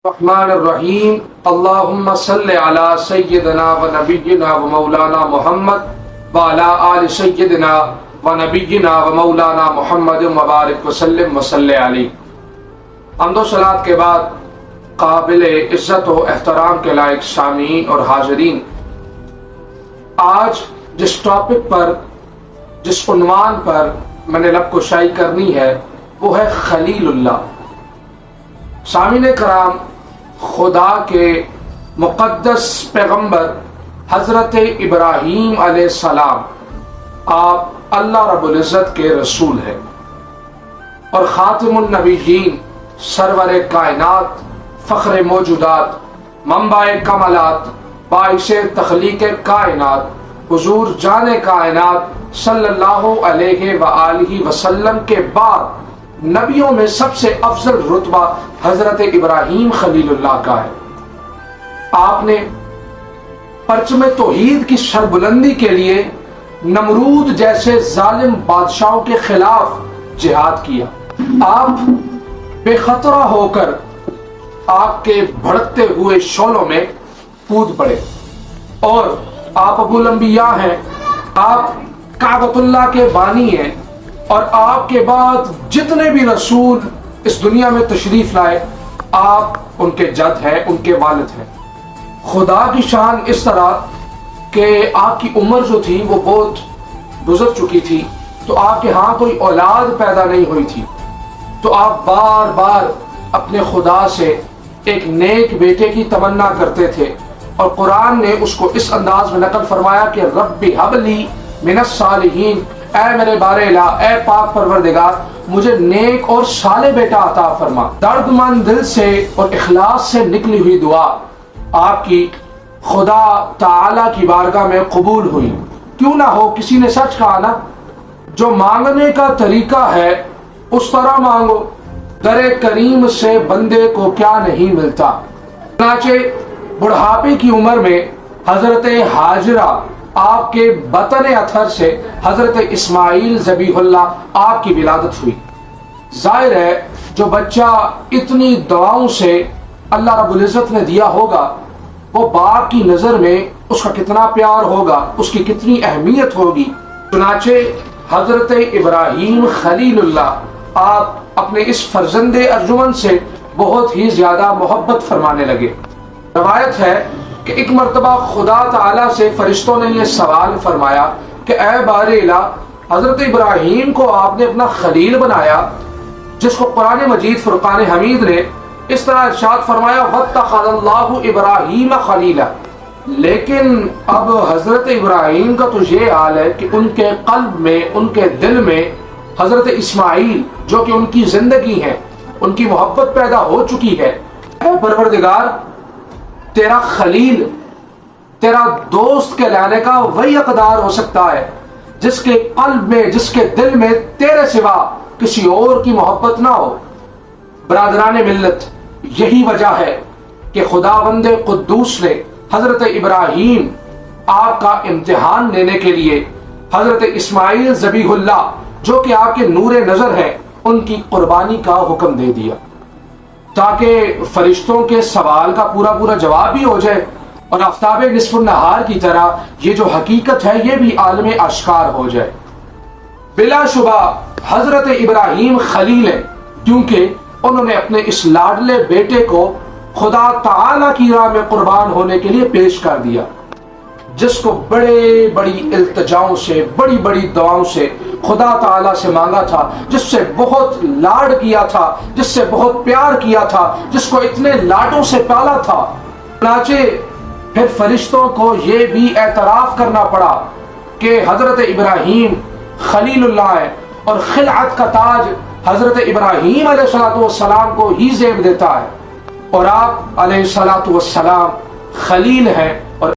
الرحمن الرحیم اللہم صلی علی سیدنا و نبینا و مولانا محمد وعلی آل سیدنا و نبینا و مولانا محمد مبارک وسلم وصلی علیہ۔ حمد و صلوات کے بعد قابل عزت و احترام کے لائق سامعین اور حاضرین، آج جس ٹاپک پر، جس عنوان پر میں نے لب کشائی کرنی ہے وہ ہے خلیل اللہ۔ سامعین کرام، خدا کے مقدس پیغمبر حضرت ابراہیم علیہ السلام، آپ اللہ رب العزت کے رسول ہیں اور خاتم النبیین، سرور کائنات، فخر موجودات، منبع کمالات، باعث تخلیق کائنات، حضور جان کائنات صلی اللہ علیہ وآلہ وسلم کے بعد نبیوں میں سب سے افضل رتبہ حضرت ابراہیم خلیل اللہ کا ہے۔ آپ نے پرچم توحید کی سربلندی کے لیے نمرود جیسے ظالم بادشاہوں کے خلاف جہاد کیا۔ آپ بے خطرہ ہو کر آگ کے بھڑکتے ہوئے شعلوں میں کود پڑے، اور آپ ابو الانبیاء ہیں، آپ کعبۃ اللہ کے بانی ہیں، اور آپ کے بعد جتنے بھی رسول اس دنیا میں تشریف لائے آپ ان کے جد ہیں، ان کے والد ہیں۔ خدا کی شان اس طرح کہ آپ کی عمر جو تھی وہ بہت گزر چکی تھی، تو آپ کے ہاں کوئی اولاد پیدا نہیں ہوئی تھی، تو آپ بار بار اپنے خدا سے ایک نیک بیٹے کی تمنا کرتے تھے، اور قرآن نے اس کو اس انداز میں نقل فرمایا کہ رب ھب لی من الصالحین، اے میرے بار الہ، اے پاک پروردگار مجھے نیک اور صالح بیٹا عطا فرما۔ درد مند دل سے اور اخلاص سے نکلی ہوئی دعا آپ کی خدا تعالی کی بارگاہ میں قبول ہوئی۔ کیوں نہ ہو، کسی نے سچ کہا نا، جو مانگنے کا طریقہ ہے اس طرح مانگو، در کریم سے بندے کو کیا نہیں ملتا۔ چنانچہ بڑھاپے کی عمر میں حضرت ہاجرہ آپ کے بطن اطہر سے حضرت اسماعیل ذبیح اللہ آپ کی ولادت ہوئی۔ ظاہر ہے جو بچہ اتنی دعاؤں سے اللہ رب العزت نے دیا ہوگا، وہ باپ کی نظر میں اس کا کتنا پیار ہوگا، اس کی کتنی اہمیت ہوگی۔ چنانچہ حضرت ابراہیم خلیل اللہ آپ اپنے اس فرزند ارجمن سے بہت ہی زیادہ محبت فرمانے لگے۔ روایت ہے کہ ایک مرتبہ خدا تعالیٰ سے فرشتوں نے یہ سوال فرمایا کہ اے بار الہ، حضرت ابراہیم کو آپ نے اپنا خلیل بنایا، جس کو قرآن مجید فرقان حمید نے اس طرح ارشاد فرمایا وَاتَّخَذَ اللَّهُ إِبْرَاهِيمَ خَلِيلًا، لیکن اب حضرت ابراہیم کا تو یہ حال ہے کہ ان کے قلب میں، ان کے دل میں حضرت اسماعیل جو کہ ان کی زندگی ہے، ان کی محبت پیدا ہو چکی ہے۔ اے پروردگار، تیرا خلیل، تیرا دوست کہلانے کا وہی اقدار ہو سکتا ہے جس کے قلب میں، جس کے دل میں تیرے سوا کسی اور کی محبت نہ ہو۔ برادران ملت، یہی وجہ ہے کہ خداوند قدوس نے حضرت ابراہیم آپ کا امتحان لینے کے لیے حضرت اسماعیل ذبیح اللہ جو کہ آپ کے نور نظر ہیں، ان کی قربانی کا حکم دے دیا، تاکہ فرشتوں کے سوال کا پورا جواب بھی ہو جائے، اور آفتاب نصف النہار کی طرح یہ جو حقیقت ہے یہ بھی عالم اشکار ہو جائے۔ بلا شبہ حضرت ابراہیم خلیل ہیں، کیونکہ انہوں نے اپنے اس لاڈلے بیٹے کو خدا تعالی کی راہ میں قربان ہونے کے لیے پیش کر دیا، جس کو بڑی التجاؤں سے، بڑی دعاؤں سے خدا تعالیٰ سے مانگا تھا، جس سے بہت لاڈ کیا تھا، جس سے بہت پیار کیا تھا، جس کو اتنے لاڈوں سے پالا تھا۔ چنانچہ پھر فرشتوں کو یہ بھی اعتراف کرنا پڑا کہ حضرت ابراہیم خلیل اللہ ہے، اور خلعت کا تاج حضرت ابراہیم علیہ السلام کو ہی زیب دیتا ہے، اور آپ علیہ السلام خلیل ہیں،